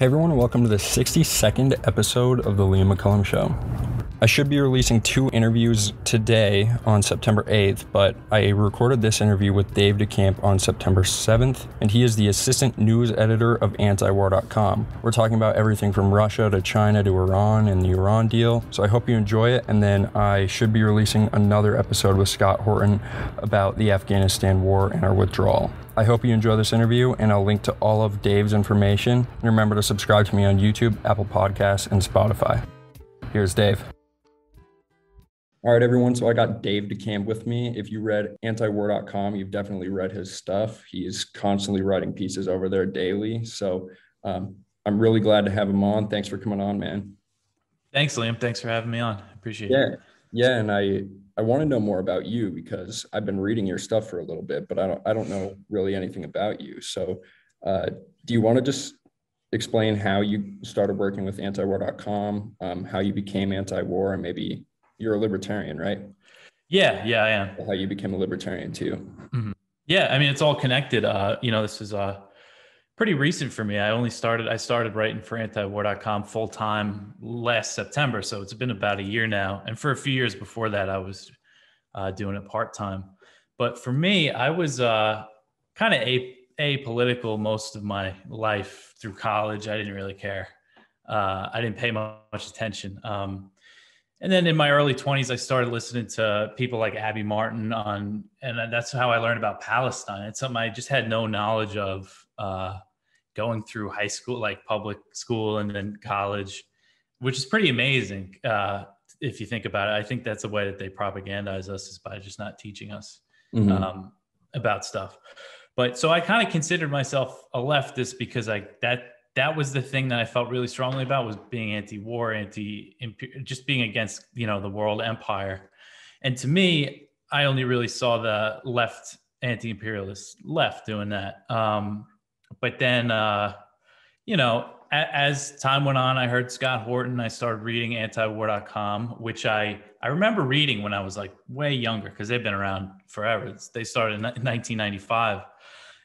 Hey everyone, welcome to the 62nd episode of the Liam McCullum Show. I should be releasing 2 interviews today on September 8th, but I recorded this interview with Dave Decamp on September 7th, and he is the assistant news editor of Antiwar.com. We're talking about everything from Russia to China to Iran and the Iran deal, so I hope you enjoy it, and then I should be releasing another episode with Scott Horton about the Afghanistan war and our withdrawal. I hope you enjoy this interview, and I'll link to all of Dave's information. And remember to subscribe to me on YouTube, Apple Podcasts, and Spotify. Here's Dave. All right, everyone. So I got Dave Decamp with me. If you read Antiwar.com, you've definitely read his stuff. He's constantly writing pieces over there daily. So I'm really glad to have him on. Thanks for coming on, man. Thanks, Liam. Thanks for having me on. I appreciate it. Yeah. And I want to know more about you because I've been reading your stuff for a little bit, but I don't know really anything about you. So do you want to just explain how you started working with Antiwar.com, how you became anti-war, and maybe you're a libertarian, right? Yeah, I am. How you became a libertarian too. Mm-hmm. Yeah, I mean, it's all connected. This is pretty recent for me. I started writing for Antiwar.com full time last September. So it's been about a year now. And for a few years before that, I was doing it part time. But for me, I was kind of apolitical most of my life through college. I didn't really care. I didn't pay much attention. And then in my early 20s, I started listening to people like Abby Martin and that's how I learned about Palestine. It's something I just had no knowledge of going through high school, like public school and then college, which is pretty amazing if you think about it. I think that's the way that they propagandize us, is by just not teaching us about stuff. But so I kind of considered myself a leftist because that was the thing that I felt really strongly about, was being anti-war, just being against, the world empire. And to me, I only really saw the left, anti-imperialist left doing that. But then, as time went on, I heard Scott Horton. I started reading Antiwar.com, which I remember reading when I was like way younger, because they've been around forever. They started in 1995.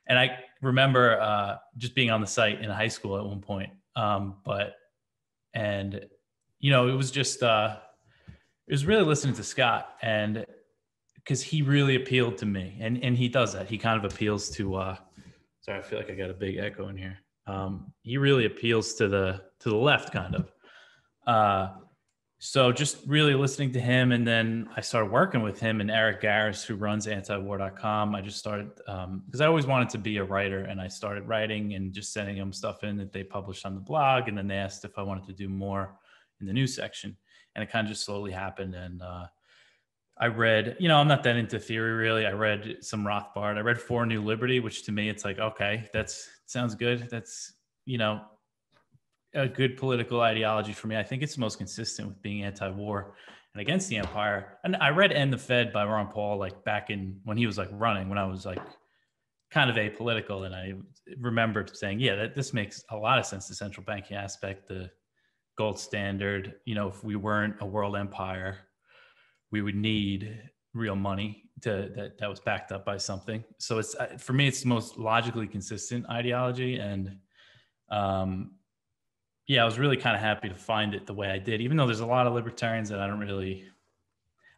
And I remember just being on the site in high school at one point. It was just, it was really listening to Scott, and because he really appealed to me, and he does that. He kind of appeals to, sorry, I feel like I got a big echo in here. He really appeals to the left kind of. So just really listening to him, and then I started working with him and Eric Garris, who runs Antiwar.com. I just started, because I always wanted to be a writer, and I started writing and just sending them stuff in that they published on the blog. And then they asked if I wanted to do more in the news section, and it kind of just slowly happened. And I read, I'm not that into theory really. I read some Rothbard. I read For New Liberty, which to me, it's like, okay, sounds good. That's, a good political ideology for me. I think it's the most consistent with being anti-war and against the empire. And I read End the Fed by Ron Paul, like back in when he was like running, when I was like kind of apolitical. And I remembered saying, yeah, this makes a lot of sense. The central banking aspect, the gold standard, if we weren't a world empire, we would need real money that was backed up by something. So it's, for me, it's the most logically consistent ideology. And, I was really kind of happy to find it the way I did, even though there's a lot of libertarians that I don't really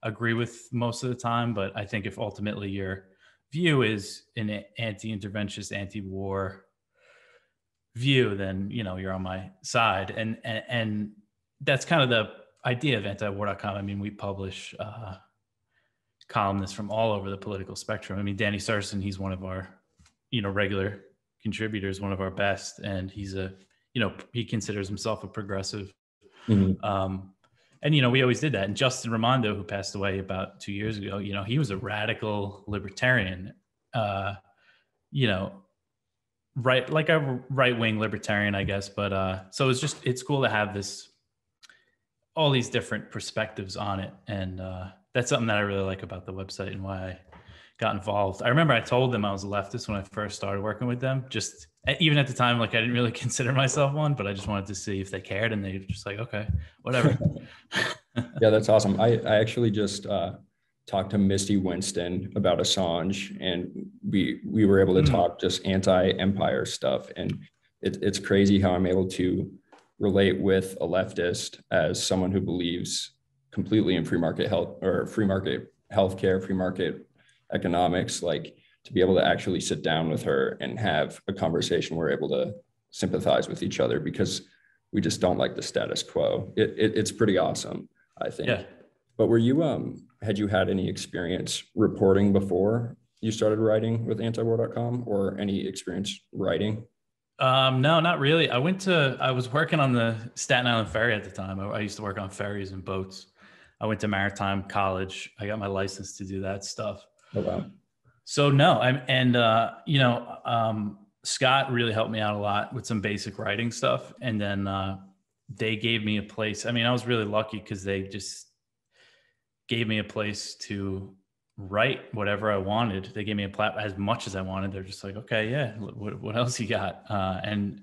agree with most of the time. But I think if ultimately your view is an anti-interventionist, anti-war view, then, you're on my side. And that's kind of the idea of Antiwar.com. I mean, we publish columnists from all over the political spectrum. I mean, Danny Sarson, he's one of our, regular contributors, one of our best, and he's he considers himself a progressive. Mm-hmm. And, we always did that. And Justin Raimondo, who passed away about 2 years ago, he was a radical libertarian, like a right-wing libertarian, I guess. But so it's cool to have all these different perspectives on it. And that's something that I really like about the website and why I got involved. I remember I told them I was a leftist when I first started working with them. Just even at the time, like I didn't really consider myself one, but I just wanted to see if they cared, and they were just like, okay, whatever. Yeah, that's awesome. I actually just talked to Misty Winston about Assange, and we were able to talk just anti-empire stuff. And it's crazy how I'm able to relate with a leftist as someone who believes completely in free market health or free market healthcare, free market economics, like to be able to actually sit down with her and have a conversation. We're able to sympathize with each other because we just don't like the status quo. It's pretty awesome, I think. Yeah. But were you had you had any experience reporting before you started writing with antiwar.com, or any experience writing? No, not really. I was working on the Staten Island ferry at the time. I used to work on ferries and boats. I went to maritime college. I got my license to do that stuff. Oh, wow. So no, Scott really helped me out a lot with some basic writing stuff. And then they gave me a place. I mean, I was really lucky because they just gave me a place to write whatever I wanted. They gave me a platform as much as I wanted. They're just like, okay, yeah, what else you got? And,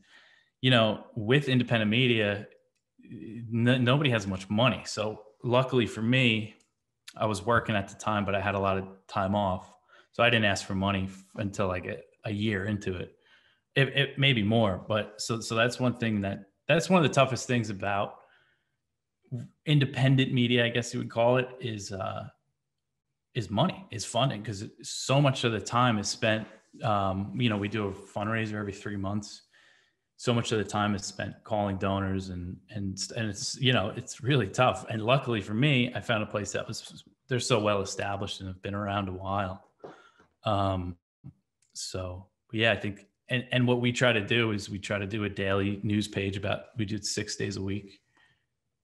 with independent media, nobody has much money. So luckily for me, I was working at the time, but I had a lot of time off. So I didn't ask for money until like a year into it. It maybe more, but so that's one thing that's one of the toughest things about independent media, I guess you would call it, is money, is funding, because so much of the time is spent. We do a fundraiser every 3 months. So much of the time is spent calling donors, and it's it's really tough. And luckily for me, I found a place they're so well established and have been around a while. So yeah, I think, and what we try to do is we try to do a daily news page we do it 6 days a week.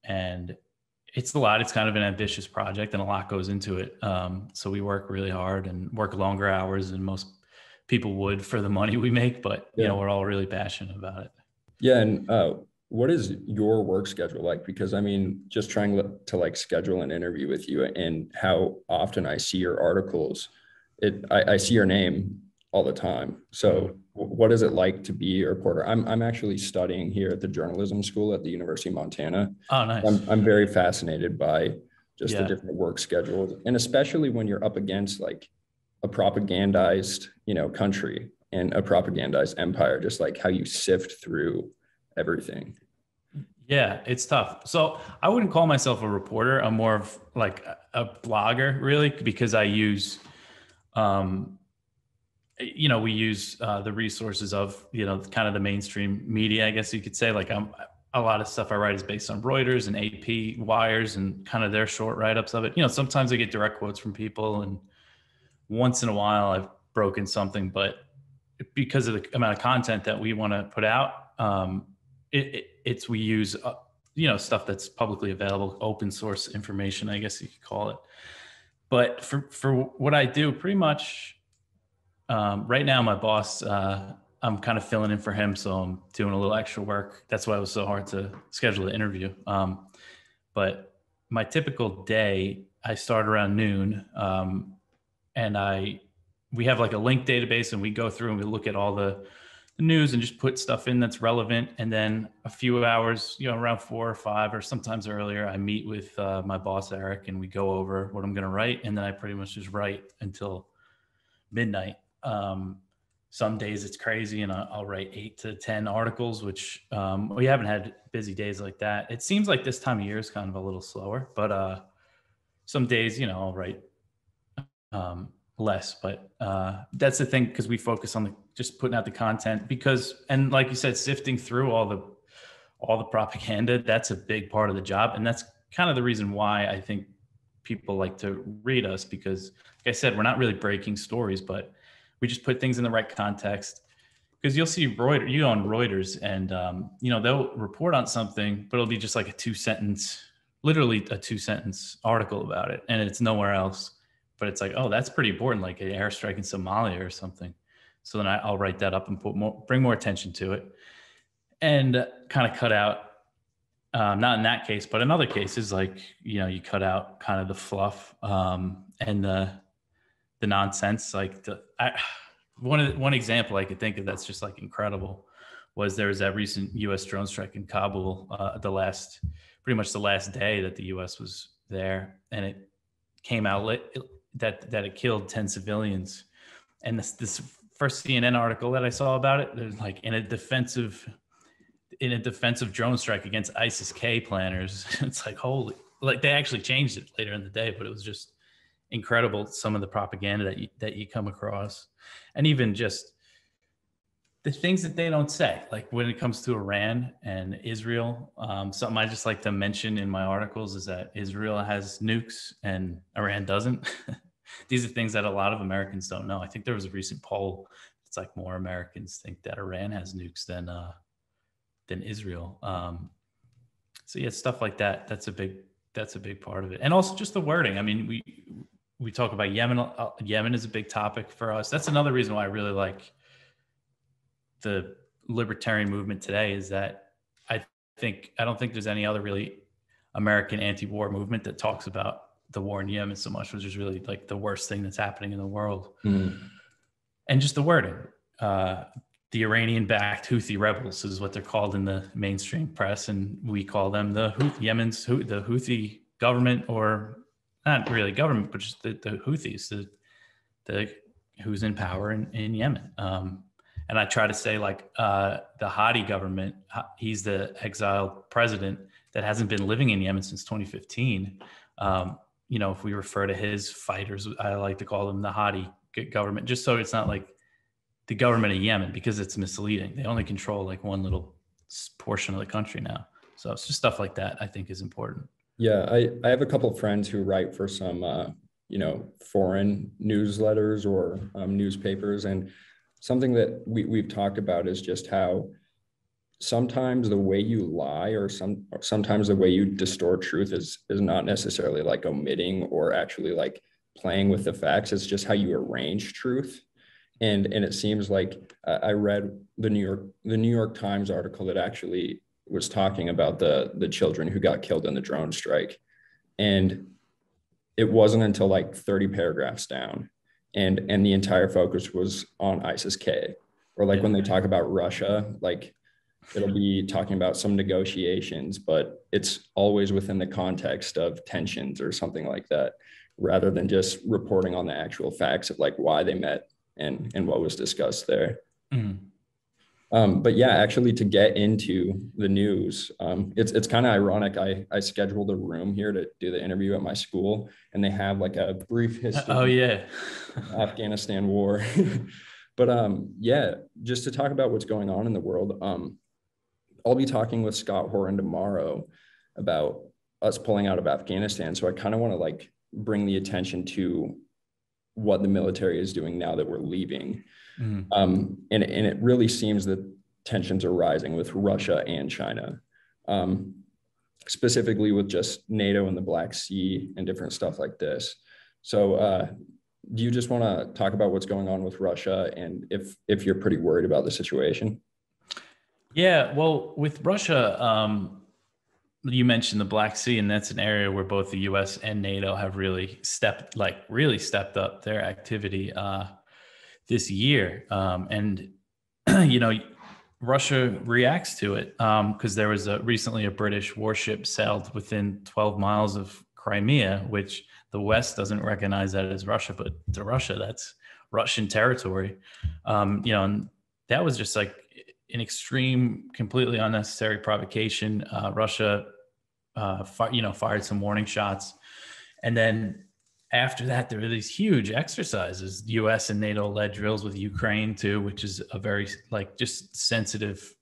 And it's a lot. It's kind of an ambitious project and a lot goes into it. So we work really hard and work longer hours than most people would for the money we make, but we're all really passionate about it. Yeah. And what is your work schedule like? Because I mean, just trying to like schedule an interview with you and how often I see your articles, I see your name all the time. So what is it like to be a reporter? I'm actually studying here at the journalism school at the University of Montana. Oh, nice. I'm very fascinated by just the different work schedules, and especially when you're up against like a propagandized, country and a propagandized empire, just like how you sift through everything. Yeah, it's tough. So I wouldn't call myself a reporter. I'm more of like a blogger, really, because I use, we use the resources of, kind of the mainstream media, I guess you could say. Like a lot of stuff I write is based on Reuters and AP wires and kind of their short write-ups of it. Sometimes I get direct quotes from people, and once in a while I've broken something, but because of the amount of content that we want to put out, we use, stuff that's publicly available, open source information, I guess you could call it. But for what I do, pretty much, right now, my boss, I'm kind of filling in for him. So I'm doing a little extra work. That's why it was so hard to schedule the interview. But my typical day, I start around noon, and we have like a link database, and we go through and we look at all the news and just put stuff in that's relevant. And then a few hours, around 4 or 5, or sometimes earlier, I meet with my boss, Eric, and we go over what I'm going to write. And then I pretty much just write until midnight. Some days it's crazy and I'll write 8 to 10 articles, which we haven't had busy days like that. It seems like this time of year is kind of a little slower, but some days, I'll write less, but that's the thing, because we focus on just putting out the content, and like you said, sifting through all the propaganda, that's a big part of the job. And that's kind of the reason why I think people like to read us, because like I said, we're not really breaking stories, but we just put things in the right context. Because you'll see you on Reuters, and they'll report on something, but it'll be just like literally a 2-sentence article about it, and it's nowhere else. But it's like, oh, that's pretty important, like an airstrike in Somalia or something. So then I'll write that up and bring more attention to it, and kind of cut out, not in that case, but in other cases, like, you cut out kind of the fluff, and the nonsense. Like one example I could think of that's just like incredible was there was that recent U.S. drone strike in Kabul, pretty much the last day that the U.S. was there, and it came out that it killed 10 civilians. And this first CNN article that I saw about it. There's like in a defensive drone strike against ISIS-K planners. It's like, holy, like they actually changed it later in the day, but it was just incredible. Some of the propaganda that you come across, and even just the things that they don't say, like when it comes to Iran and Israel. Something I just like to mention in my articles is that Israel has nukes and Iran doesn't. These are things that a lot of Americans don't know. I think there was a recent poll. It's like more Americans think that Iran has nukes than Israel. So yeah, stuff like that. That's a big part of it. And also just the wording. I mean, we talk about Yemen. Yemen is a big topic for us. That's another reason why I really like the libertarian movement today, is that I don't think there's any other really American anti-war movement that talks about the war in Yemen so much, which is really like the worst thing that's happening in the world. Mm. And just the wording. The Iranian-backed Houthi rebels is what they're called in the mainstream press, and we call them the Houthi government, or not really government, but just the Houthis, the who's in power in Yemen. And I try to say, like, the Hadi government, he's the exiled president that hasn't been living in Yemen since 2015. If we refer to his fighters, I like to call them the Hadi government, just so it's not like the government of Yemen, because it's misleading. They only control like one little portion of the country now. So it's just stuff like that I think is important. Yeah, I have a couple of friends who write for some, foreign newsletters or newspapers. And something that we've talked about is just how sometimes the way you lie, or sometimes the way you distort truth is not necessarily like omitting or actually like playing with the facts. It's just how you arrange truth. And it seems like I read the New York Times article that actually was talking about the children who got killed in the drone strike. And it wasn't until like 30 paragraphs down, and the entire focus was on ISIS-K. Or like when they talk about Russia, like it'll be talking about some negotiations, but it's always within the context of tensions or something like that, rather than just reporting on the actual facts of like why they met and what was discussed there. Mm-hmm. But yeah, actually, to get into the news, it's kind of ironic. I scheduled a room here to do the interview at my school, and they have like a brief history. Oh yeah. Afghanistan war. But yeah, just to talk about what's going on in the world, I'll be talking with Scott Horan tomorrow about us pulling out of Afghanistan. So I kind of want to like bring the attention to what the military is doing now that we're leaving. Mm-hmm. And it really seems that tensions are rising with Russia and China, specifically with just NATO and the Black Sea and different stuff like this. So do you just want to talk about what's going on with Russia, and if you're pretty worried about the situation? Yeah, well, with Russia, you mentioned the Black Sea, and that's an area where both the U.S. and NATO have really stepped up their activity this year. And Russia reacts to it because there was recently a British warship sailed within 12 miles of Crimea, which the West doesn't recognize that as Russia, but to Russia, that's Russian territory. And that was just like an extreme, completely unnecessary provocation. Russia, fired some warning shots. And then after that, there were these huge exercises, U.S. and NATO-led drills with Ukraine too, which is a very just sensitive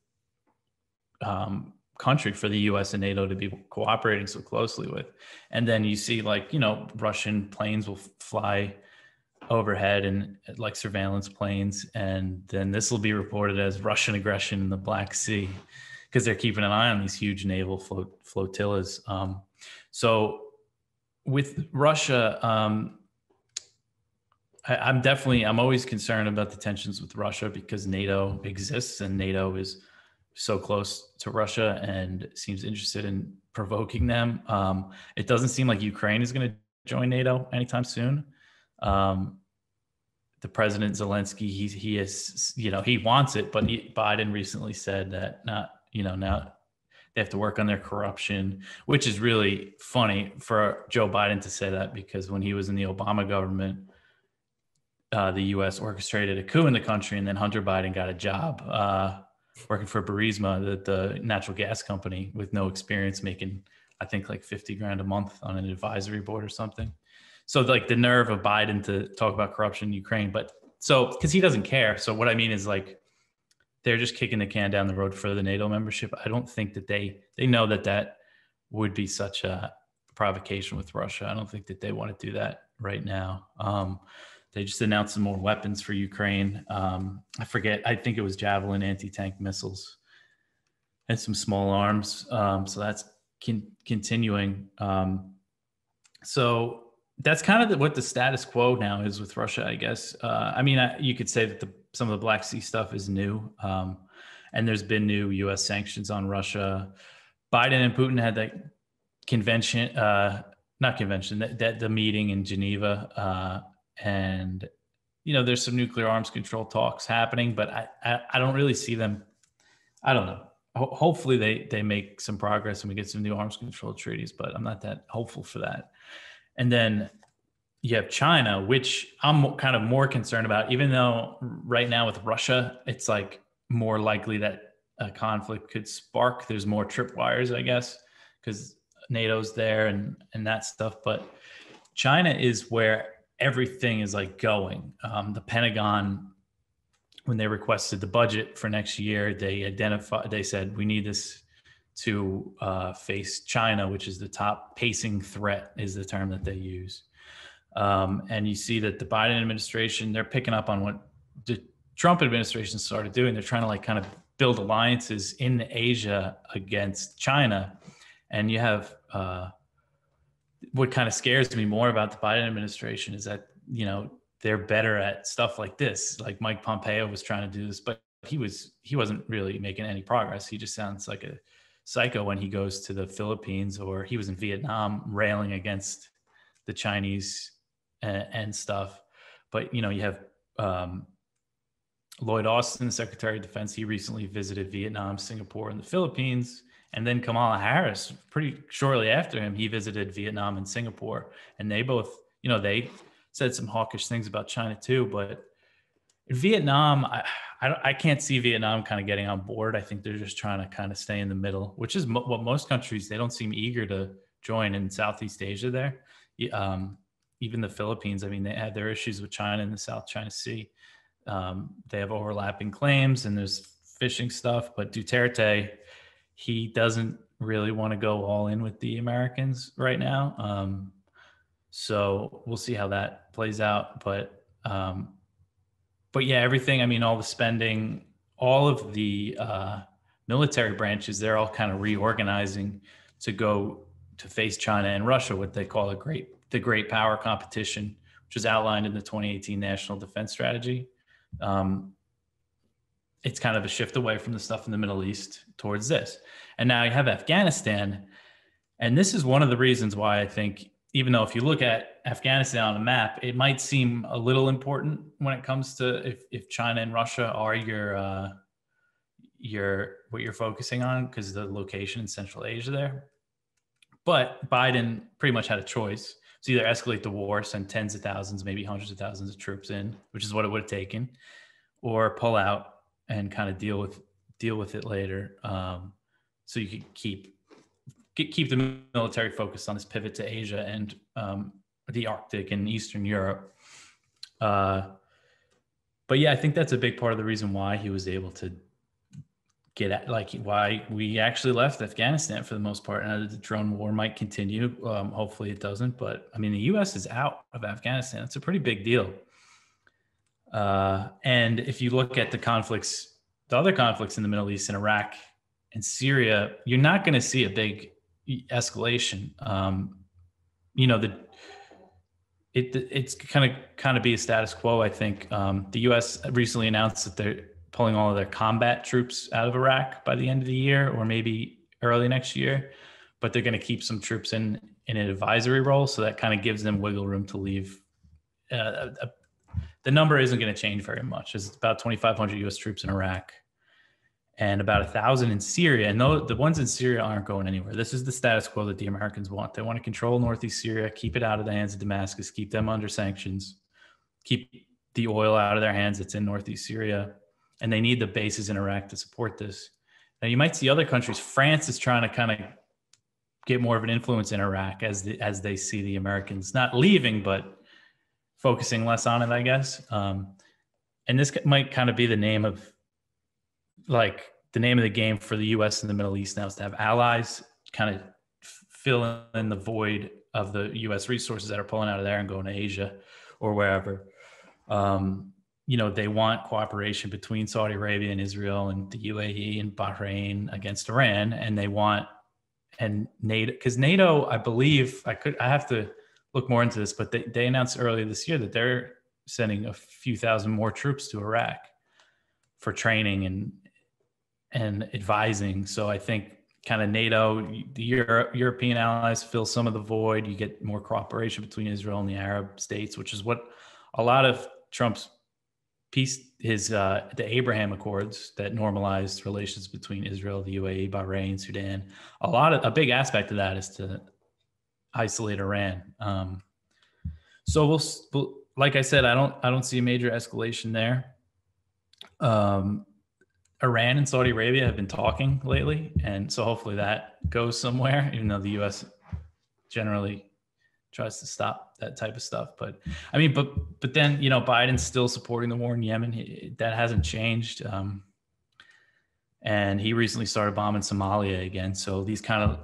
country for the U.S. and NATO to be cooperating so closely with. And then you see Russian planes will fly overhead and like surveillance planes. And then this will be reported as Russian aggression in the Black Sea because they're keeping an eye on these huge naval flotillas. So with Russia, I'm always concerned about the tensions with Russia because NATO exists and NATO is so close to Russia and seems interested in provoking them. It doesn't seem like Ukraine is going to join NATO anytime soon. The President Zelensky, he is, he wants it, but Biden recently said that now they have to work on their corruption, which is really funny for Joe Biden to say that because when he was in the Obama government, the U.S. orchestrated a coup in the country, and then Hunter Biden got a job working for Burisma, the natural gas company, with no experience, making I think like 50 grand a month on an advisory board or something. So like the nerve of Biden to talk about corruption in Ukraine, but so because he doesn't care. So what I mean is like they're just kicking the can down the road for the NATO membership. I don't think that they know that would be such a provocation with Russia. I don't think that they want to do that right now. They just announced some more weapons for Ukraine. I forget. I think it was Javelin anti-tank missiles and some small arms. So that's continuing. So that's kind of what the status quo now is with Russia, I guess. I mean, you could say that some of the Black Sea stuff is new. And there's been new U.S. sanctions on Russia. Biden and Putin had that convention, not convention, that the meeting in Geneva. And, there's some nuclear arms control talks happening, but I don't really see them. I don't know. Hopefully they make some progress and we get some new arms control treaties, but I'm not that hopeful for that. And then you have China, which I'm kind of more concerned about, even though right now with Russia, it's like more likely that a conflict could spark. There's more tripwires, I guess, because NATO's there and that stuff. But China is where everything is like going. The Pentagon, when they requested the budget for next year, they said we need this to face China, which is the top pacing threat, is the term that they use. And you see that the Biden administration, they're picking up on what the Trump administration started doing. They're trying to like kind of build alliances in Asia against China. And you have what kind of scares me more about the Biden administration is that, they're better at stuff like this. Like Mike Pompeo was trying to do this, but he wasn't really making any progress. He just sounds like a psycho when he goes to the Philippines, or he was in Vietnam railing against the Chinese and stuff. But, you have Lloyd Austin, Secretary of Defense. He recently visited Vietnam, Singapore, and the Philippines. And then Kamala Harris, pretty shortly after him, he visited Vietnam and Singapore. And they both, they said some hawkish things about China too. But in Vietnam, I can't see Vietnam kind of getting on board. I think they're just trying to kind of stay in the middle, which is what most countries, they don't seem eager to join in Southeast Asia there. Even the Philippines, I mean, they have their issues with China in the South China Sea. They have overlapping claims and there's fishing stuff, but Duterte, he doesn't really want to go all in with the Americans right now. So we'll see how that plays out. But yeah, everything, I mean, all the spending, all of the military branches, they're all kind of reorganizing to go to face China and Russia, what they call the great power competition, which was outlined in the 2018 National Defense Strategy. It's kind of a shift away from the stuff in the Middle East towards this. And now you have Afghanistan. And this is one of the reasons why I think, even though if you look at Afghanistan on a map, it might seem a little important when it comes to if China and Russia are what you're focusing on, because of the location in Central Asia there. But Biden pretty much had a choice. It's either escalate the war, send tens of thousands, maybe hundreds of thousands of troops in, which is what it would have taken, or pull out and kind of deal with it later. So you could keep the military focused on this pivot to Asia and the Arctic and Eastern Europe. But yeah, I think that's a big part of the reason why he was able to get at, like, why we actually left Afghanistan for the most part. And the drone war might continue. Hopefully it doesn't. But I mean, the U.S. is out of Afghanistan. It's a pretty big deal. And if you look at the other conflicts in the Middle East, in Iraq and Syria, you're not going to see a big escalation. It's kind of be a status quo. I think the U.S. recently announced that they're pulling all of their combat troops out of Iraq by the end of the year, or maybe early next year, but they're going to keep some troops in an advisory role. So that kind of gives them wiggle room to leave. The number isn't going to change very much. It's about 2,500 U.S. troops in Iraq and about 1,000 in Syria. And the ones in Syria aren't going anywhere. This is the status quo that the Americans want. They want to control northeast Syria, keep it out of the hands of Damascus, keep them under sanctions, keep the oil out of their hands that's in northeast Syria, and they need the bases in Iraq to support this. Now, you might see other countries. France is trying to kind of get more of an influence in Iraq as they see the Americans not leaving, but focusing less on it, I guess. And this might kind of be the name of the game for the U.S. in the Middle East now, is to have allies kind of fill in the void of the U.S. resources that are pulling out of there and going to Asia or wherever. They want cooperation between Saudi Arabia and Israel and the UAE and Bahrain against Iran, and they want NATO, because NATO, I believe, I have to look more into this, but they announced earlier this year that they're sending a few thousand more troops to Iraq for training and advising. So I think kind of NATO, the European allies fill some of the void. You get more cooperation between Israel and the Arab states, which is what a lot of Trump's the Abraham Accords that normalized relations between Israel, the UAE, Bahrain, Sudan. A big aspect of that is to isolate Iran. So we'll like I said, I don't see a major escalation there. Iran and Saudi Arabia have been talking lately, and so hopefully that goes somewhere, even though the U.S. generally tries to stop that type of stuff. But I mean, but then, Biden's still supporting the war in Yemen. That hasn't changed. And he recently started bombing Somalia again. So these kind of,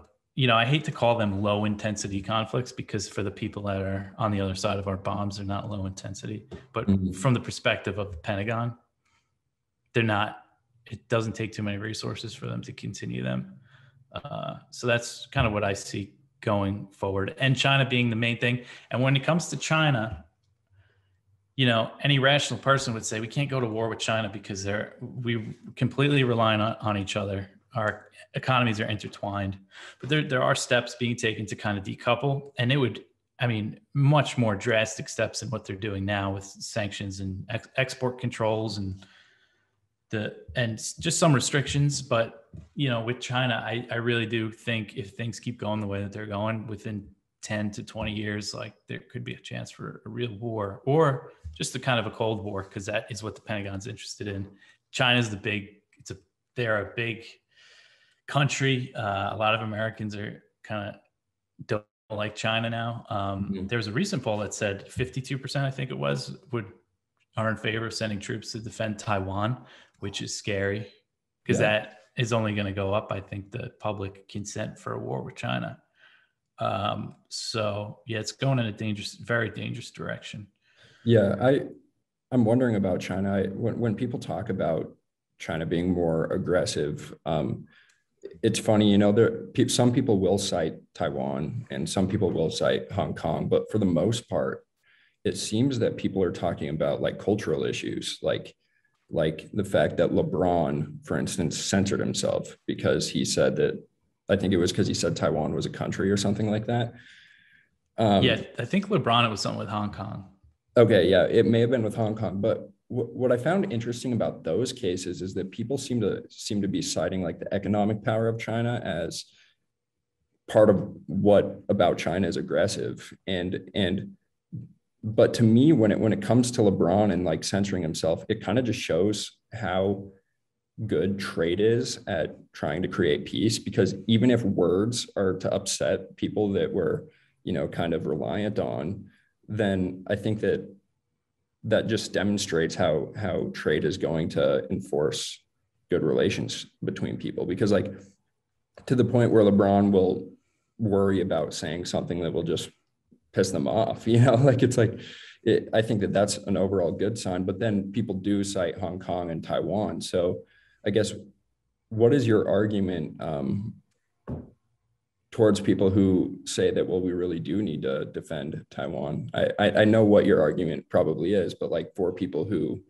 I hate to call them low intensity conflicts, because for the people that are on the other side of our bombs, they're not low intensity. But from the perspective of the Pentagon, they're not. It doesn't take too many resources for them to continue them. So that's kind of what I see going forward, and China being the main thing. And when it comes to China, any rational person would say we can't go to war with China because we completely rely on each other. Our economies are intertwined, but there are steps being taken to kind of decouple, and it would, much more drastic steps than what they're doing now with sanctions and export controls and just some restrictions. But with China, I really do think if things keep going the way that they're going, within 10 to 20 years, like, there could be a chance for a real war, or just a kind of a cold war, because that is what the Pentagon's interested in. China's they're a big country. A lot of Americans are kind of don't like China now. There was a recent poll that said 52%, I think it was, are in favor of sending troops to defend Taiwan, which is scary, because that is only going to go up, I think, the public consent for a war with China. So yeah, it's going in a very dangerous direction. Yeah, I'm wondering about China. When people talk about China being more aggressive, it's funny, some people will cite Taiwan and some people will cite Hong Kong, but for the most part, it seems that people are talking about like cultural issues, like the fact that LeBron, for instance, censored himself because he said that, I think it was because he said Taiwan was a country or something like that. Yeah, I think LeBron, it was something with Hong Kong. Okay, yeah, it may have been with Hong Kong, but what I found interesting about those cases is that people seem to be citing like the economic power of China as part of what about China is aggressive. But to me, when it comes to LeBron and like censoring himself, it kind of just shows how good trade is at trying to create peace, because even if words are to upset people that we're, kind of reliant on, then I think that just demonstrates how trade is going to enforce good relations between people. Because like, to the point where LeBron will worry about saying something that will just piss them off, I think that's an overall good sign. But then people do cite Hong Kong and Taiwan. So I guess, what is your argument towards people who say that, well, we really do need to defend Taiwan? I know what your argument probably is, but like, for people who,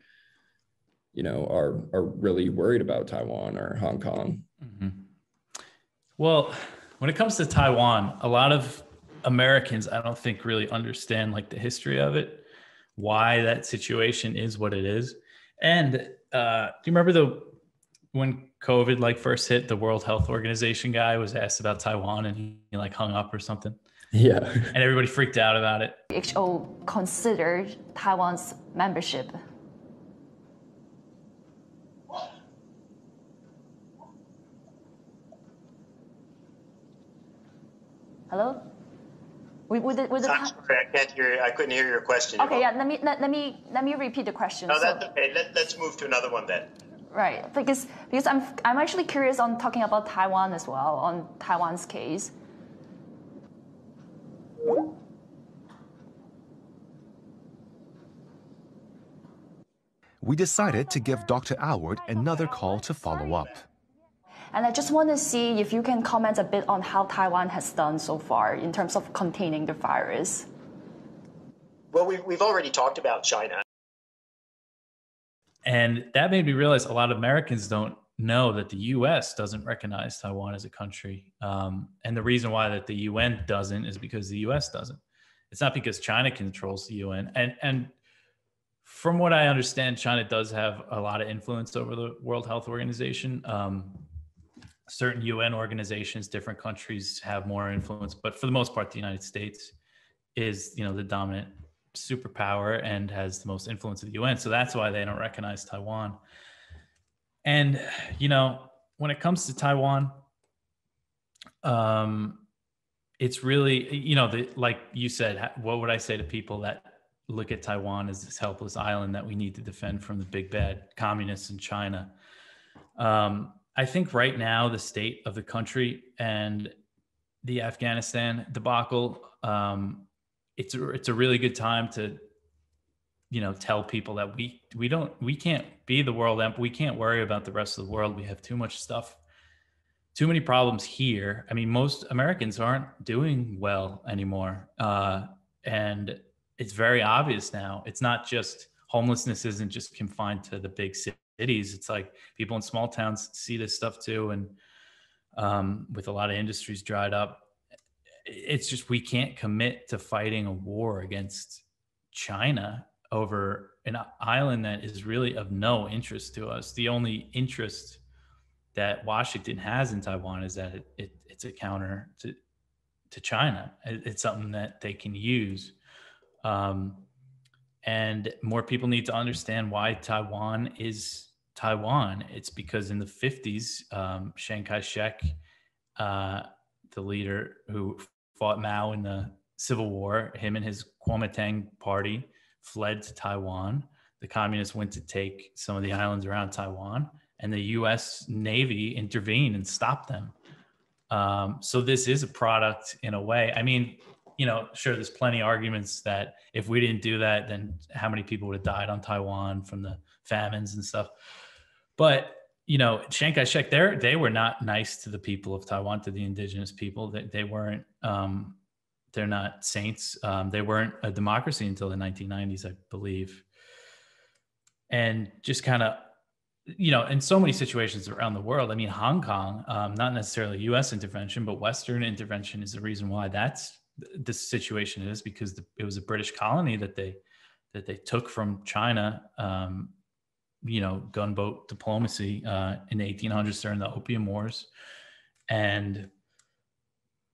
are really worried about Taiwan or Hong Kong. Mm-hmm. Well, when it comes to Taiwan, a lot of Americans, I don't think, really understand like the history of it, why that situation is what it is. And do you remember when COVID first hit, the World Health Organization guy was asked about Taiwan and he like hung up or something? Yeah. And everybody freaked out about it. WHO considered Taiwan's membership. Hello? I'm sorry, I can't hear. I couldn't hear your question. Okay, yeah. Let me repeat the question. No, that's okay. Let's move to another one then. Right, because I'm actually curious on talking about Taiwan as well, on Taiwan's case. We decided to give Dr. Alward another call to follow up. And I just want to see if you can comment a bit on how Taiwan has done so far in terms of containing the virus. Well, we've already talked about China. And that made me realize a lot of Americans don't know that the U.S. doesn't recognize Taiwan as a country. And the reason why that the UN doesn't is because the U.S. doesn't. It's not because China controls the UN. And from what I understand, China does have a lot of influence over the World Health Organization. Certain UN organizations, different countries have more influence, but for the most part, the United States is, the dominant superpower and has the most influence of the UN. So that's why they don't recognize Taiwan. And, when it comes to Taiwan, it's really, like you said, what would I say to people that look at Taiwan as this helpless island that we need to defend from the big bad communists in China? I think right now the state of the country and the Afghanistan debacle, it's a really good time to, tell people that we can't be the world. We can't worry about the rest of the world. We have too much stuff, too many problems here. I mean, most Americans aren't doing well anymore. And it's very obvious now. It's not just homelessness isn't just confined to the big cities. It's like people in small towns see this stuff too. And with a lot of industries dried up, it's just, we can't commit to fighting a war against China over an island that is really of no interest to us. The only interest that Washington has in Taiwan is that it's a counter to China. It's something that they can use. And more people need to understand why Taiwan is Taiwan. It's because in the 50s, Chiang Kai-shek, the leader who fought Mao in the Civil War, him and his Kuomintang party fled to Taiwan. The communists went to take some of the islands around Taiwan, and the U.S. Navy intervened and stopped them. So this is a product in a way. I mean, sure, there's plenty of arguments that if we didn't do that, then how many people would have died on Taiwan from the famines and stuff. But, Chiang Kai-shek, they were not nice to the people of Taiwan, to the indigenous people. They weren't, they're not saints. They weren't a democracy until the 1990s, I believe. And just kind of, in so many situations around the world, I mean, Hong Kong, not necessarily U.S. intervention, but Western intervention is the reason why this situation is, because it was a British colony that they took from China, gunboat diplomacy in the 1800s during the Opium Wars. And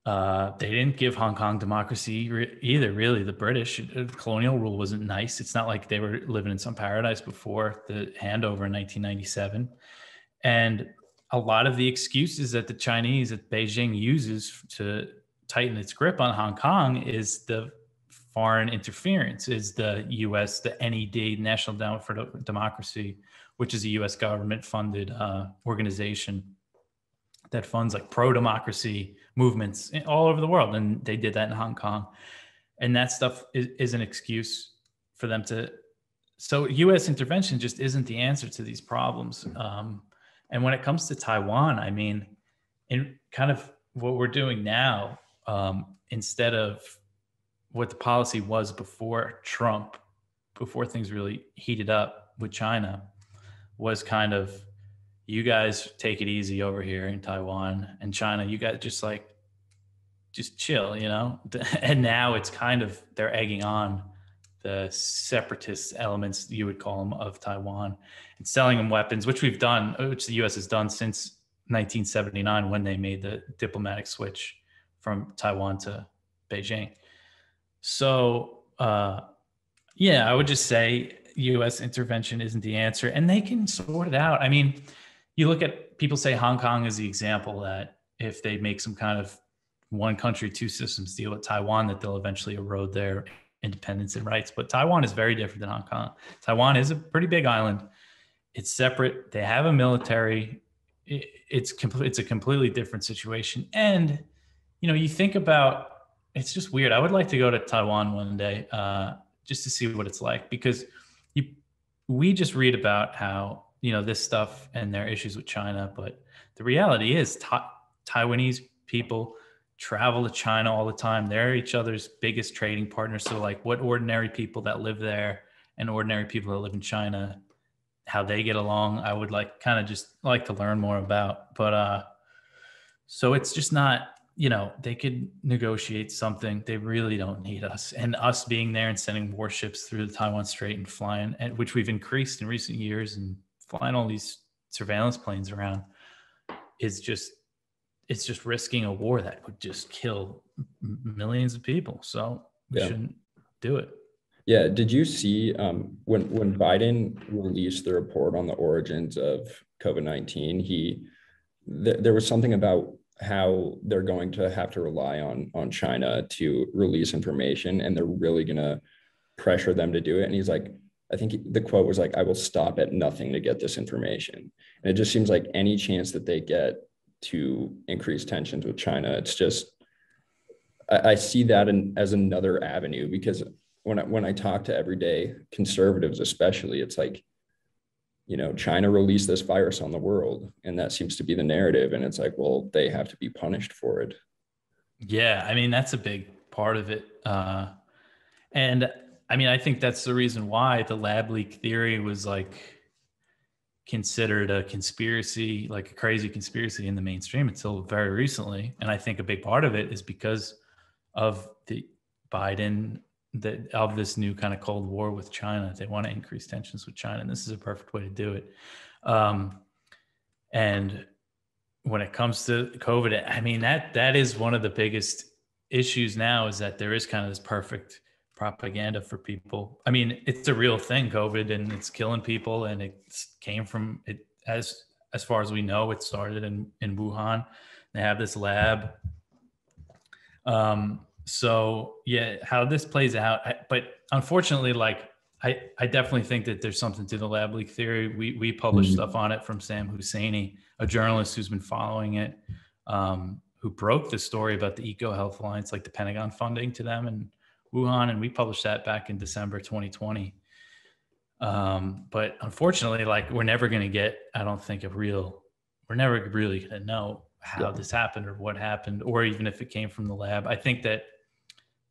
they didn't give Hong Kong democracy either, really. The British colonial rule wasn't nice. It's not like they were living in some paradise before the handover in 1997. And a lot of the excuses that the Chinese, that Beijing uses to tighten its grip on Hong Kong is the foreign interference, is the U.S., the NED, National Endowment for Democracy, which is a U.S. government-funded organization that funds like pro-democracy movements all over the world. And they did that in Hong Kong. And that stuff is an excuse for them to... So U.S. intervention just isn't the answer to these problems. And when it comes to Taiwan, I mean, in kind of what we're doing now, instead of what the policy was before Trump, before things really heated up with China, was kind of, you guys take it easy over here in Taiwan, and China, you guys just chill, And now it's kind of, they're egging on the separatist elements, you would call them, of Taiwan, and selling them weapons, which the U.S. has done since 1979, when they made the diplomatic switch from Taiwan to Beijing. So, yeah, I would just say U.S. intervention isn't the answer, and they can sort it out. I mean, you look at people say Hong Kong is the example that if they make some kind of one country, two systems deal with Taiwan, that they'll eventually erode their independence and rights. But Taiwan is very different than Hong Kong. Taiwan is a pretty big island. It's separate. They have a military. It's a completely different situation. And, you think about, it's just weird. I would like to go to Taiwan one day just to see what it's like, because we just read about how, this stuff and their issues with China. But the reality is Taiwanese people travel to China all the time. They're each other's biggest trading partners. So like what ordinary people that live there and ordinary people that live in China, how they get along, I would just like to learn more about. But so it's just not, they could negotiate something. They really don't need us. And us being there and sending warships through the Taiwan Strait and flying, which we've increased in recent years, and flying all these surveillance planes around it's just risking a war that would just kill millions of people. So we shouldn't do it. Yeah. Did you see when Biden released the report on the origins of COVID-19, there was something about how they're going to have to rely on China to release information, and they're really going to pressure them to do it. And he's like, I think the quote was like, "I will stop at nothing to get this information." And it just seems like any chance that they get to increase tensions with China, it's just, I see that as another avenue, because when I talk to everyday conservatives, especially, it's like, China released this virus on the world, and that seems to be the narrative. And it's like, well, they have to be punished for it. Yeah. I mean, that's a big part of it. And I mean, I think that's the reason why the lab leak theory was considered a conspiracy, like a crazy conspiracy in the mainstream until very recently. And I think a big part of it is because of the Biden, of this new kind of Cold War with China. They want to increase tensions with China, and this is a perfect way to do it. And when it comes to COVID, I mean, that is one of the biggest issues now, is that there is kind of this perfect propaganda for people. I mean, it's a real thing, COVID, and it's killing people, and it came from it, as far as we know, it started in Wuhan. They have this lab. So yeah, how this plays out, but unfortunately, I definitely think that there's something to the lab leak theory. We published stuff on it from Sam Husseini, a journalist who's been following it, who broke the story about the EcoHealth Alliance, like the Pentagon funding to them in Wuhan, and we published that back in December 2020. But unfortunately, we're never going to get, I don't think, we're never really going to know how this happened or what happened, or even if it came from the lab. I think that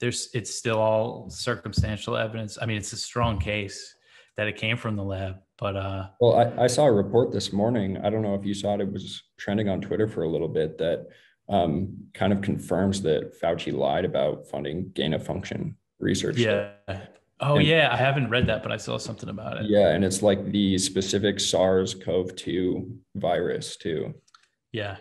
it's still all circumstantial evidence. I mean, it's a strong case that it came from the lab, but well, I saw a report this morning. I don't know if you saw it. It was trending on Twitter for a little bit, that kind of confirms that Fauci lied about funding gain of function research. Yeah. Oh, yeah. I haven't read that, but I saw something about it. Yeah. And it's like the specific SARS-CoV-2 virus too. Yeah.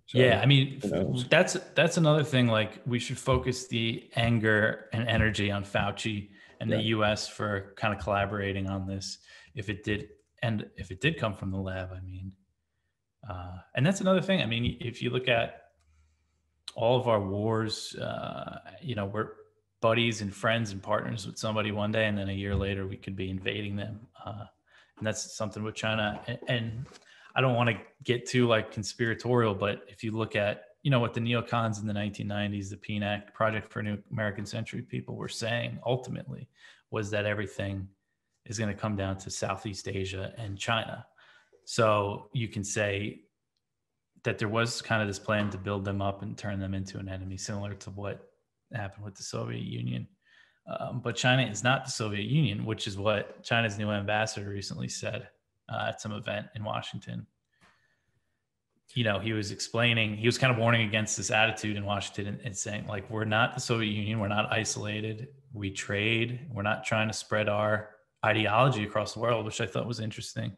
So, yeah. I mean, that's another thing. We should focus the anger and energy on Fauci and the US for kind of collaborating on this. If it did come from the lab, I mean, and that's another thing. I mean, if you look at all of our wars, we're buddies and friends and partners with somebody one day, and then a year later we could be invading them. And that's something with China. And I don't want to get too conspiratorial, but if you look at, what the neocons in the 1990s, the PNAC, Project for a New American Century, people were saying ultimately was that everything is going to come down to Southeast Asia and China. So you can say that there was kind of this plan to build them up and turn them into an enemy, similar to what happened with the Soviet Union. But China is not the Soviet Union, which is what China's new ambassador recently said at some event in Washington. He was explaining, he was kind of warning against this attitude in Washington and saying, we're not the Soviet Union. We're not isolated. We trade. We're not trying to spread our ideology across the world, which I thought was interesting.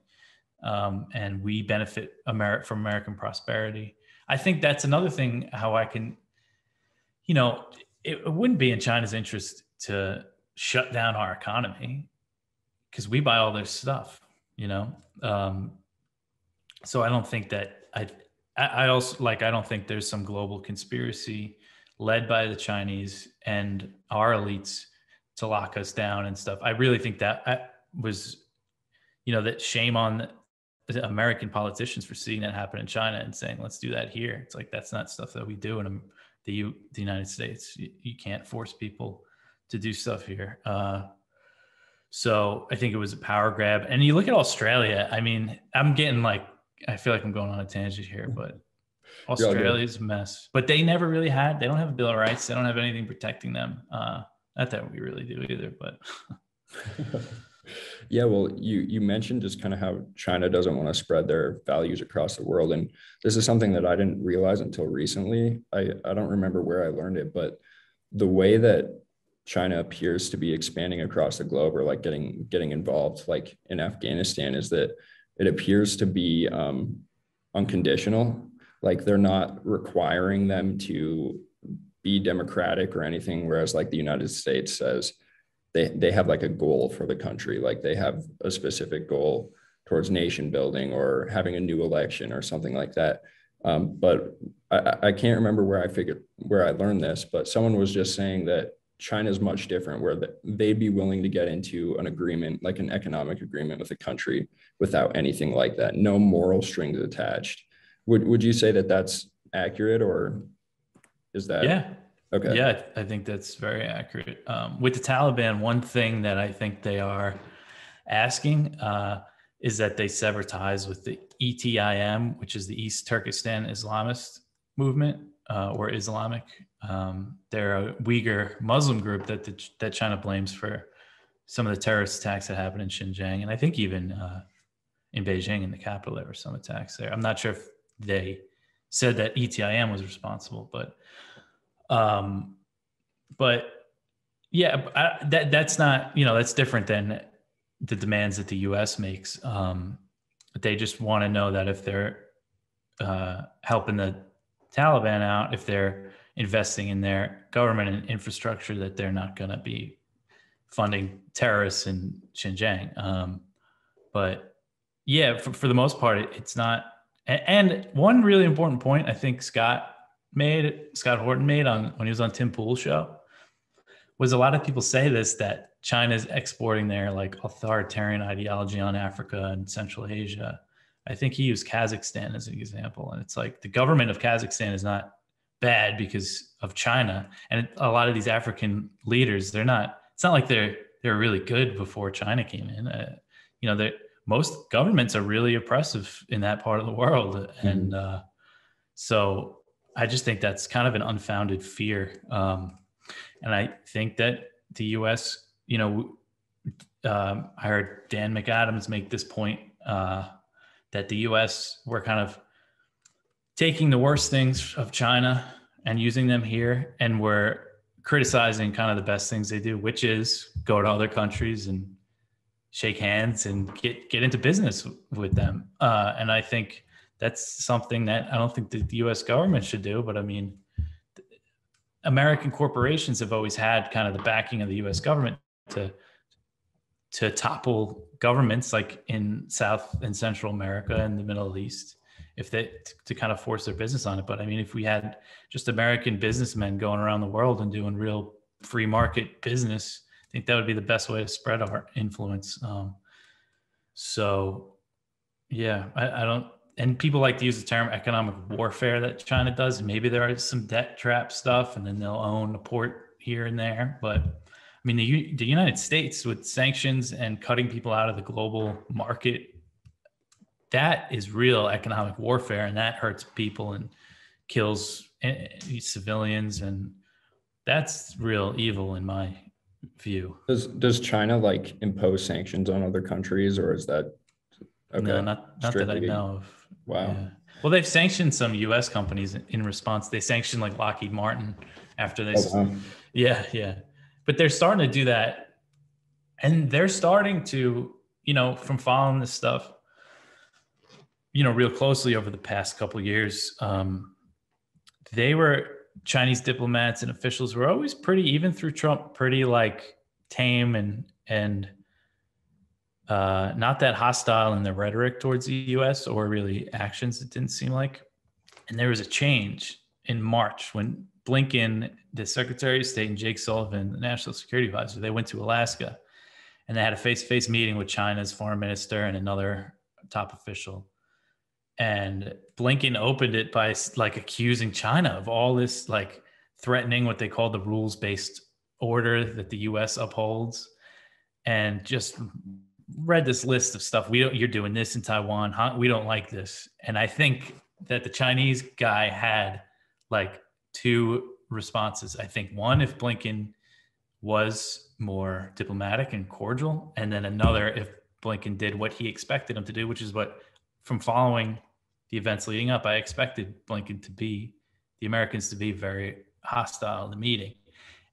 And we benefit from American prosperity. I think that's another thing, how I can, it wouldn't be in China's interest to shut down our economy because we buy all their stuff, you know? So I don't think that I also I don't think there's some global conspiracy led by the Chinese and our elites to lock us down and stuff. I really think that was, that shame on the American politicians for seeing that happen in China and saying, let's do that here. It's like, that's not stuff that we do in the United States. You can't force people to do stuff here. So I think it was a power grab. And you look at Australia, I mean, I feel like I'm going on a tangent here, but Australia's a mess. But they never really they don't have a Bill of Rights. They don't have anything protecting them. Not that we really do either, but. Yeah, well, you mentioned just kind of how China doesn't want to spread their values across the world. And this is something that I didn't realize until recently. I don't remember where I learned it, but the way that China appears to be expanding across the globe, or like getting involved, like in Afghanistan, is that it appears to be unconditional. Like they're not requiring them to be democratic or anything, whereas like the United States says they have like a goal for the country, like they have a specific goal towards nation building or having a new election or something like that. But I can't remember where I learned this, but someone was just saying that China is much different, where they'd be willing to get into an agreement, like an economic agreement with a country without anything like that, no moral strings attached. Would you say that that's accurate, or is that? Yeah. Okay. Yeah, I think that's very accurate. With the Taliban, one thing that I think they are asking is that they sever ties with the ETIM, which is the East Turkestan Islamist movement, or Islamic. They're a Uyghur Muslim group that China blames for some of the terrorist attacks that happened in Xinjiang. And I think even in Beijing, in the capital, there were some attacks there. I'm not sure if they said that ETIM was responsible, but yeah, that's not, that's different than the demands that the U.S. makes. They just want to know that if they're helping the Taliban out, if they're investing in their government and infrastructure, that they're not going to be funding terrorists in Xinjiang. But yeah, for the most part, it's not. And one really important point I think Scott Horton made when he was on Tim Pool's show was, a lot of people say this, that China's exporting their like authoritarian ideology on Africa and Central Asia. I think he used Kazakhstan as an example. And it's like, the government of Kazakhstan is not bad because of China. And a lot of these African leaders, it's not like they're really good before China came in. Most governments are really oppressive in that part of the world. And so I just think that's kind of an unfounded fear. And I think that the U.S., I heard Dan McAdams make this point, that the U.S., we're kind of taking the worst things of China and using them here, and we're criticizing kind of the best things they do, which is go to other countries and shake hands and get into business with them. And I think that's something that I don't think the U.S. government should do. But I mean, American corporations have always had kind of the backing of the U.S. government to topple governments like in South and Central America and the Middle East, to kind of force their business on it. But I mean, if we had just American businessmen going around the world and doing real free market business, I think that would be the best way to spread our influence. So yeah, I don't, and people like to use the term economic warfare that China does. Maybe there is some debt trap stuff, and then they'll own a port here and there. But I mean, the United States, with sanctions and cutting people out of the global market, that is real economic warfare, and that hurts people and kills civilians, and that's real evil in my view. Does China like impose sanctions on other countries, or is that okay? No, not that I know of. Wow. Yeah. Well, they've sanctioned some U.S. companies in response. They sanctioned like Lockheed Martin after they. Oh, wow. Yeah. But they're starting to do that, and they're starting to, from following this stuff, real closely over the past couple of years. They were Chinese diplomats and officials were always pretty, even through Trump, pretty like tame and not that hostile in their rhetoric towards the U.S. or really actions. It didn't seem like. And there was a change in March when Blinken, the Secretary of State, and Jake Sullivan, the National Security Advisor, they went to Alaska and they had a face-to-face meeting with China's foreign minister and another top official. And Blinken opened it by like accusing China of all this, like threatening what they call the rules-based order that the U.S. upholds, and just read this list of stuff. You're doing this in Taiwan. Huh? We don't like this. And I think that the Chinese guy had like two responses. I think one, if Blinken was more diplomatic and cordial, and then another, if Blinken did what he expected him to do, which is what, from following the events leading up, I expected Blinken to be, the Americans to be very hostile in the meeting.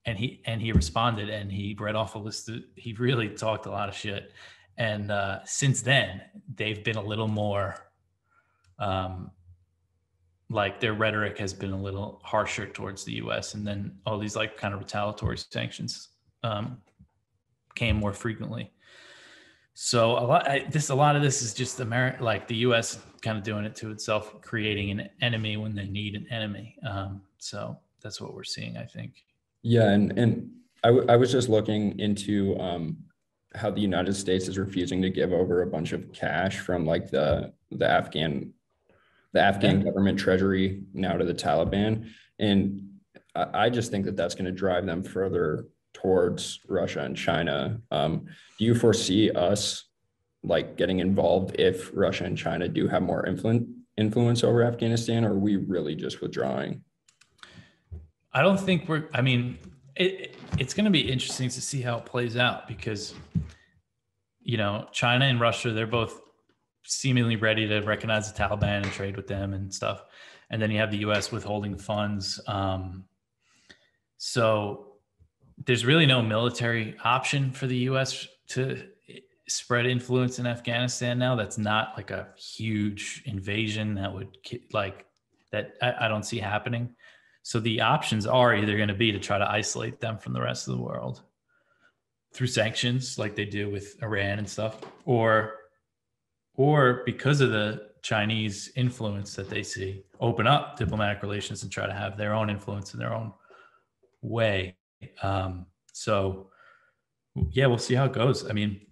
And he responded, and he read off a list. He really talked a lot of shit. And since then, they've been a little more, like their rhetoric has been a little harsher towards the U.S. And then all these like kind of retaliatory sanctions came more frequently. So a lot of this is just like the U.S. kind of doing it to itself, creating an enemy when they need an enemy. So that's what we're seeing, I think. Yeah, and I was just looking into how the United States is refusing to give over a bunch of cash from like the Afghan government treasury now to the Taliban, and I just think that that's going to drive them further towards Russia and China. Do you foresee us like getting involved if Russia and China do have more influence over Afghanistan, or are we really just withdrawing? I don't think it's going to be interesting to see how it plays out, because, you know, China and Russia, they're both seemingly ready to recognize the Taliban and trade with them and stuff. And then you have the U.S. withholding funds. So there's really no military option for the U.S. to spread influence in Afghanistan now. That's not like a huge invasion that would I don't see happening. So the options are either going to be to try to isolate them from the rest of the world through sanctions like they do with Iran and stuff, or because of the Chinese influence that they see, open up diplomatic relations and try to have their own influence in their own way. So yeah, we'll see how it goes. I mean,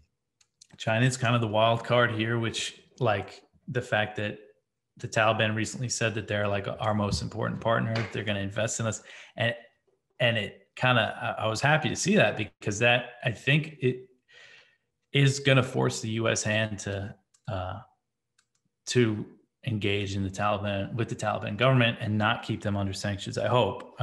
China is kind of the wild card here, which, like, the fact that the Taliban recently said that they're like our most important partner, they're going to invest in us. And it kind of, I was happy to see that, because that, I think it is going to force the U.S. hand to engage in with the Taliban government and not keep them under sanctions, I hope.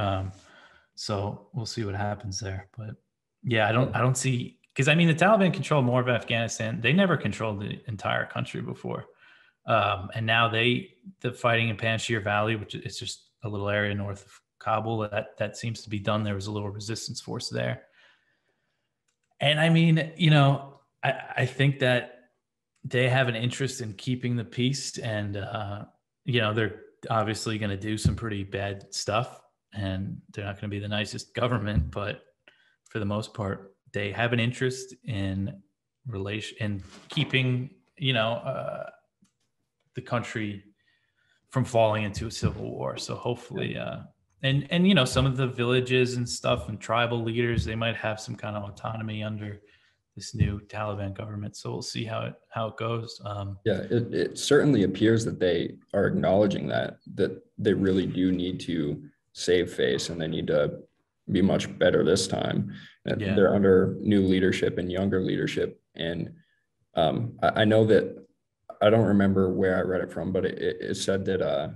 So we'll see what happens there. But yeah, I don't see, because I mean, the Taliban control more of Afghanistan. They never controlled the entire country before. And now the fighting in Panjshir Valley, which is just a little area north of Kabul, that seems to be done. There was a little resistance force there. And I mean, you know, I think that they have an interest in keeping the peace, and, you know, they're obviously going to do some pretty bad stuff, and they're not going to be the nicest government, but for the most part, they have an interest in keeping, you know, the country from falling into a civil war. So hopefully, and you know, some of the villages and stuff and tribal leaders, they might have some kind of autonomy under this new Taliban government. So we'll see how it goes. Yeah, it certainly appears that they are acknowledging that they really do need to save face, and they need to be much better this time. And they're under new leadership and younger leadership. And I know that, I don't remember where I read it from, but it said that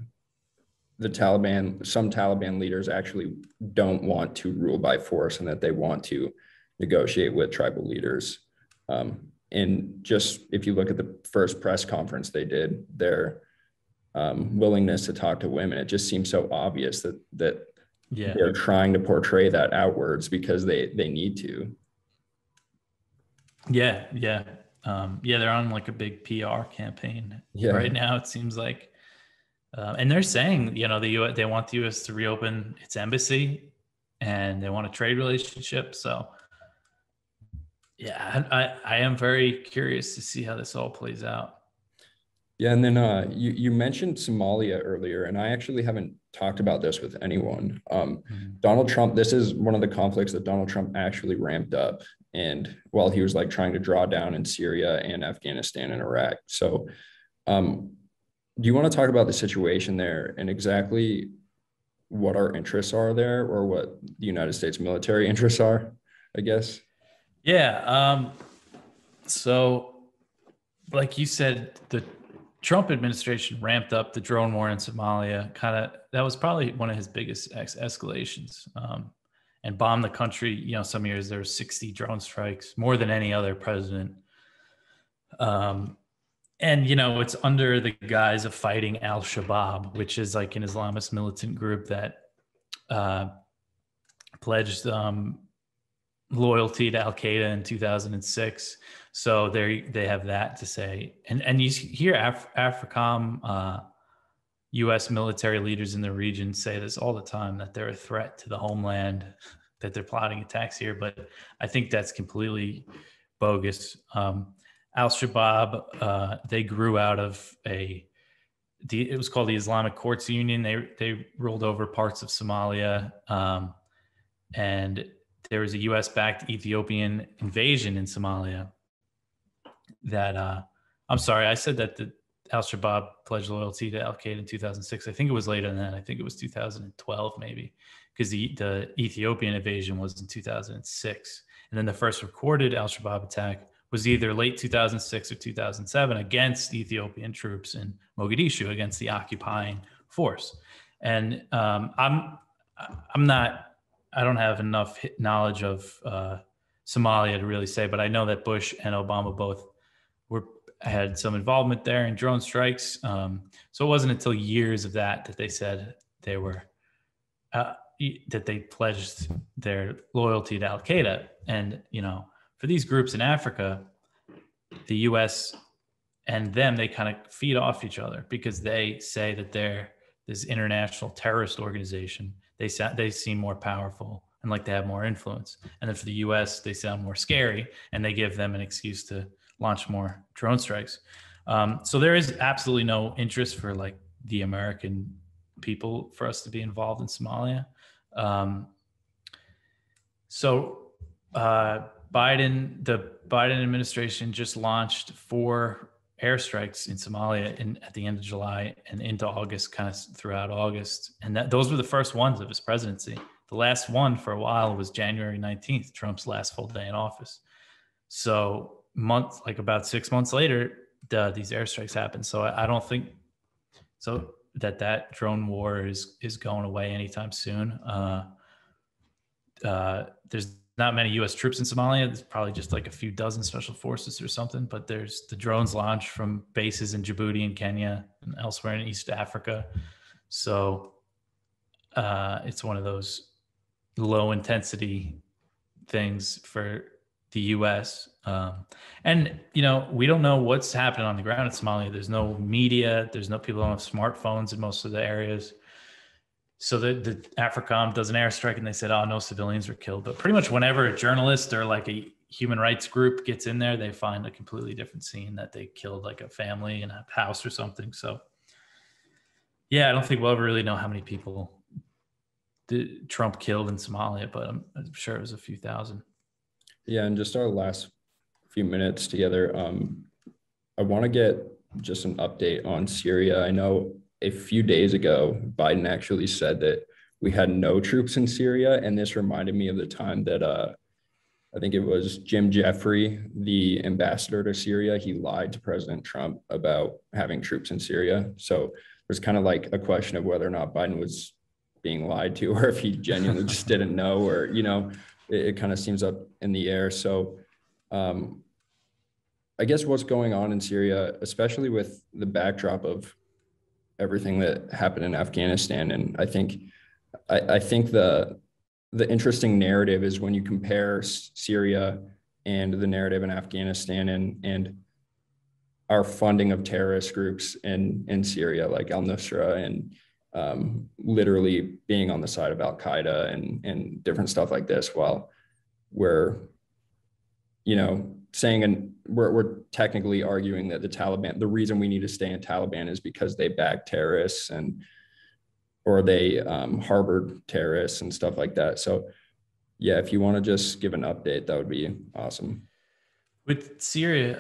some Taliban leaders actually don't want to rule by force, and that they want to negotiate with tribal leaders. And just, if you look at the first press conference they did, their willingness to talk to women, it just seems so obvious that they're trying to portray that outwards because they need to. Yeah. They're on like a big PR campaign right now, it seems like. And they're saying, the U.S. they want the U.S. to reopen its embassy, and they want a trade relationship. So, yeah, I am very curious to see how this all plays out. Yeah, and then you mentioned Somalia earlier, and I actually haven't talked about this with anyone. Donald Trump, this is one of the conflicts that Donald Trump actually ramped up, and while he was like trying to draw down in Syria and Afghanistan and Iraq. So, do you want to talk about the situation there and exactly what our interests are there, or what the United States military interests are, I guess? Yeah. So, like you said, the Trump administration ramped up the drone war in Somalia. That was probably one of his biggest escalations, and bombed the country. Some years there were 60 drone strikes, more than any other president. And it's under the guise of fighting al-Shabaab, which is like an Islamist militant group that pledged loyalty to Al-Qaeda in 2006. So they have that to say. And you hear AFRICOM, U.S. military leaders in the region say this all the time, that they're a threat to the homeland, that they're plotting attacks here. But I think that's completely bogus. Al-Shabaab, they grew out of it was called the Islamic Courts Union. They ruled over parts of Somalia, and there was a U.S.-backed Ethiopian invasion in Somalia. I'm sorry, I said that the Al-Shabaab pledged loyalty to Al-Qaeda in 2006. I think it was later than that. I think it was 2012 maybe, because the Ethiopian invasion was in 2006, and then the first recorded Al-Shabaab attack was either late 2006 or 2007 against Ethiopian troops in Mogadishu, against the occupying force. And I don't have enough knowledge of Somalia to really say, but I know that Bush and Obama both had some involvement there in drone strikes. So it wasn't until years of that they said they were that they pledged their loyalty to Al-Qaeda. And for these groups in Africa, the U.S. and them, they kind of feed off each other, because they say that they're this international terrorist organization. They seem more powerful and like they have more influence. And then for the U.S., they sound more scary, and they give them an excuse to launch more drone strikes. So there is absolutely no interest for like the American people for us to be involved in Somalia. The Biden administration just launched 4 airstrikes in Somalia at the end of July and into August, kind of throughout August. And those were the first ones of his presidency. The last one for a while was January 19th, Trump's last full day in office. So about 6 months later, these airstrikes happened. So I don't think that drone war is going away anytime soon. There's not many U.S. troops in Somalia. There's probably just like a few dozen special forces or something, but there's the drones launched from bases in Djibouti and Kenya and elsewhere in East Africa. So it's one of those low intensity things for the U.S. And we don't know what's happening on the ground in Somalia. There's no media. There's no people who don't have smartphones in most of the areas. So the AFRICOM does an airstrike, and they said, "Oh, no civilians were killed." But pretty much whenever a journalist or like a human rights group gets in there, they find a completely different scene, that they killed like a family in a house or something. So yeah, I don't think we'll ever really know how many people Trump killed in Somalia, but I'm sure it was a few thousand. Yeah, and just our last few minutes together, I want to get just an update on Syria. I know a few days ago, Biden actually said that we had no troops in Syria, and this reminded me of the time that I think it was Jim Jeffrey, the ambassador to Syria, he lied to President Trump about having troops in Syria. So there's kind of like a question of whether or not Biden was being lied to, or if he genuinely just didn't know, or it kind of seems up in the air. So I guess what's going on in Syria, especially with the backdrop of everything that happened in Afghanistan. And I think the interesting narrative is when you compare Syria and the narrative in Afghanistan. And our funding of terrorist groups in Syria, like al-Nusra, and literally being on the side of al-Qaeda and different stuff like this, while we're, saying, and we're technically arguing that the Taliban, the reason we need to stay in Taliban is because they back terrorists or they harbored terrorists and stuff like that. So yeah, if you want to just give an update, that would be awesome. With Syria,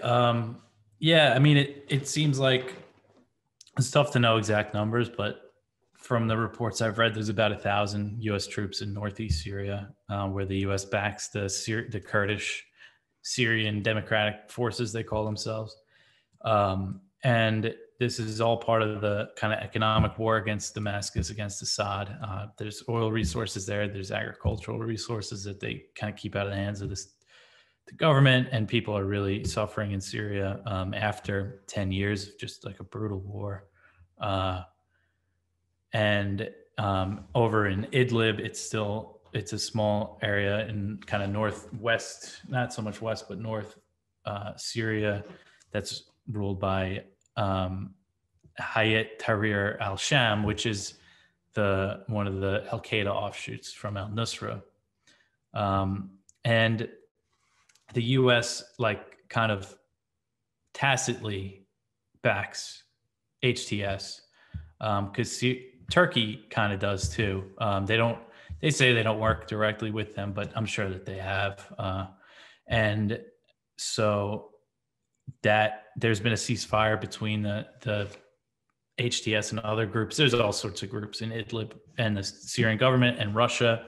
yeah, I mean, it seems like it's tough to know exact numbers, but from the reports I've read, there's about 1,000 U.S. troops in northeast Syria, where the U.S. backs the Kurdish Syrian Democratic Forces, they call themselves. And this is all part of the kind of economic war against Damascus, against Assad. There's oil resources there. There's agricultural resources that they kind of keep out of the hands of the government, and people are really suffering in Syria after 10 years of just like a brutal war. And over in Idlib, it's a small area in kind of northwest, not so much west, but north Syria, that's ruled by Hayat Tahrir al-Sham, which is one of the al-Qaeda offshoots from al-Nusra. And the U.S. like kind of tacitly backs HTS because Turkey kind of does too. They say they don't work directly with them, but I'm sure that they have. And so that there's been a ceasefire between the HTS and other groups. There's all sorts of groups in Idlib and the Syrian government and Russia.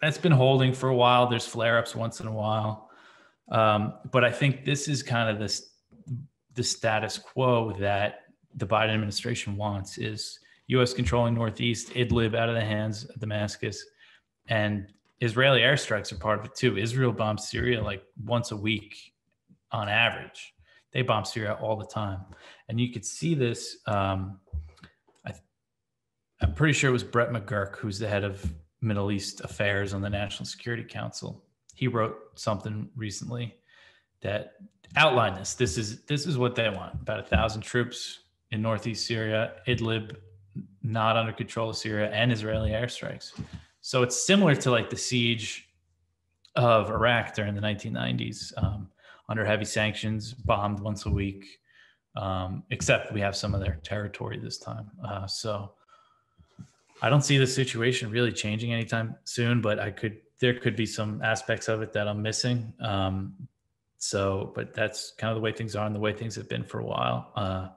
That's been holding for a while. There's flare-ups once in a while. But I think this is kind of the status quo that the Biden administration wants, is U.S. controlling Northeast, Idlib out of the hands of Damascus, and Israeli airstrikes are part of it too. Israel bombs Syria like once a week on average. They bomb Syria all the time. And you could see this. I'm pretty sure it was Brett McGurk, who's the head of Middle East affairs on the National Security Council. He wrote something recently that outlined this. This is what they want. About 1,000 troops in Northeast Syria, Idlib not under control of Syria, and Israeli airstrikes. So it's similar to like the siege of Iraq during the 1990s, under heavy sanctions, bombed once a week, except we have some of their territory this time. So I don't see the situation really changing anytime soon, but there could be some aspects of it that I'm missing. But that's kind of the way things are and the way things have been for a while.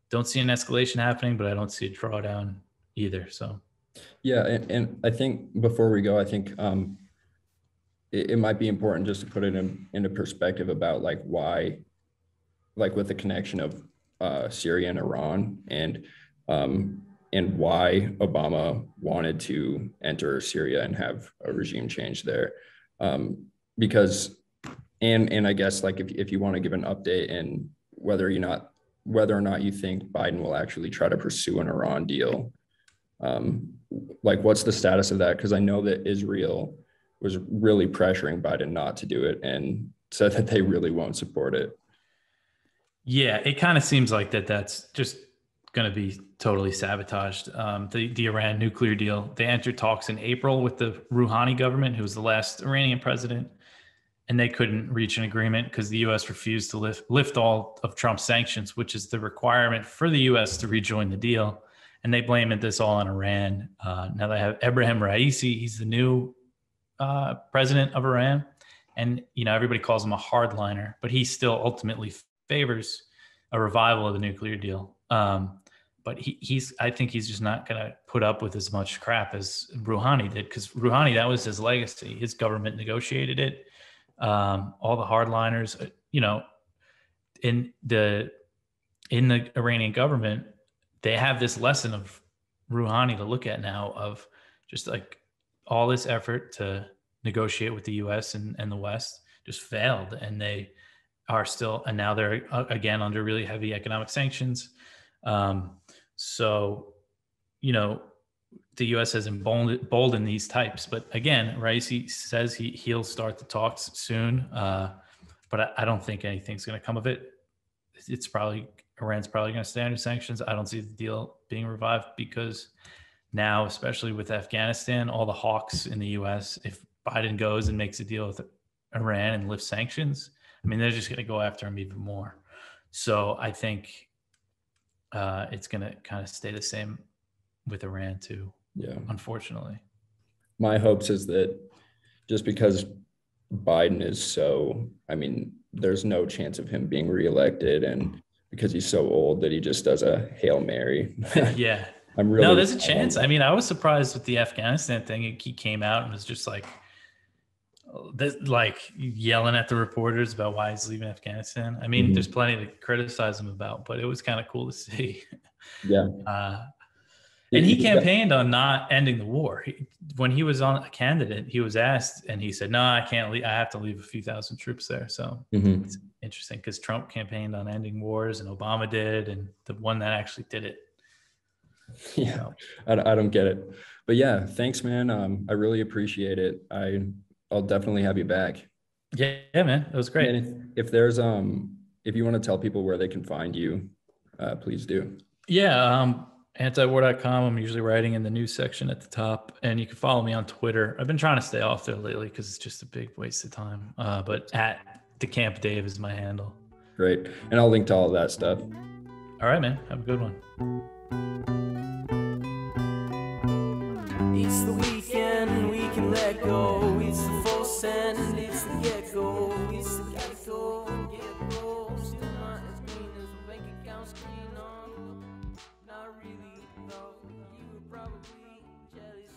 Don't see an escalation happening, but I don't see a drawdown either. So, yeah. And I think before we go, I think it might be important just to put it into perspective about like why, like with the connection of Syria and Iran, and why Obama wanted to enter Syria and have a regime change there. Because, and I guess like if you want to give an update in whether or not you think Biden will actually try to pursue an Iran deal, like what's the status of that? Because I know that Israel was really pressuring Biden not to do it and said that they really won't support it. Yeah, it kind of seems like that's just going to be totally sabotaged. The Iran nuclear deal, they entered talks in April with the Rouhani government, who was the last Iranian president, and they couldn't reach an agreement because the U.S. refused to lift all of Trump's sanctions, which is the requirement for the U.S. to rejoin the deal. And they blamed this all on Iran. Now they have Ebrahim Raisi. He's the new president of Iran. And, everybody calls him a hardliner, but he still ultimately favors a revival of the nuclear deal. But I think he's just not going to put up with as much crap as Rouhani did, because Rouhani, that was his legacy. His government negotiated it. All the hardliners, in the Iranian government, they have this lesson of Rouhani to look at now, of just like all this effort to negotiate with the U.S. and the West just failed, and they are still, and now they're again under really heavy economic sanctions. So, the U.S. has emboldened these types, but again, Raisi says he'll start the talks soon, but I don't think anything's going to come of it. Iran's probably going to stay under sanctions. I don't see the deal being revived because now, especially with Afghanistan, all the hawks in the U.S., if Biden goes and makes a deal with Iran and lifts sanctions, I mean, they're just going to go after him even more. So I think it's going to kind of stay the same with Iran too. Yeah. Unfortunately. My hopes is that just because Biden is so, I mean, there's no chance of him being reelected, and because he's so old that he just does a Hail Mary. Yeah. I'm really there's a chance. I mean, I was surprised with the Afghanistan thing. He came out and was just like yelling at the reporters about why he's leaving Afghanistan. I mean, there's plenty to criticize him about, but it was kind of cool to see. Yeah. And he campaigned on not ending the war. When he was on a candidate, he was asked, and he said, "No, I can't leave. I have to leave a few thousand troops there." So it's interesting because Trump campaigned on ending wars, and Obama did, and the one that actually did it. Yeah, so. I don't get it, but yeah, thanks, man. I really appreciate it. I'll definitely have you back. Yeah, man, it was great. And if there's if you want to tell people where they can find you, please do. Yeah. Antiwar.com. I'm usually writing in the news section at the top, and you can follow me on Twitter. I've been trying to stay off there lately because it's just a big waste of time. But at Decamp Dave is my handle. Great. And I'll link to all of that stuff. All right, man. Have a good one. It's the weekend and we can let go. It's the full send and it's the get-go. It's the get-go and get-go. Still not as green as a bank account screen on. Not really, though. You were probably jealous.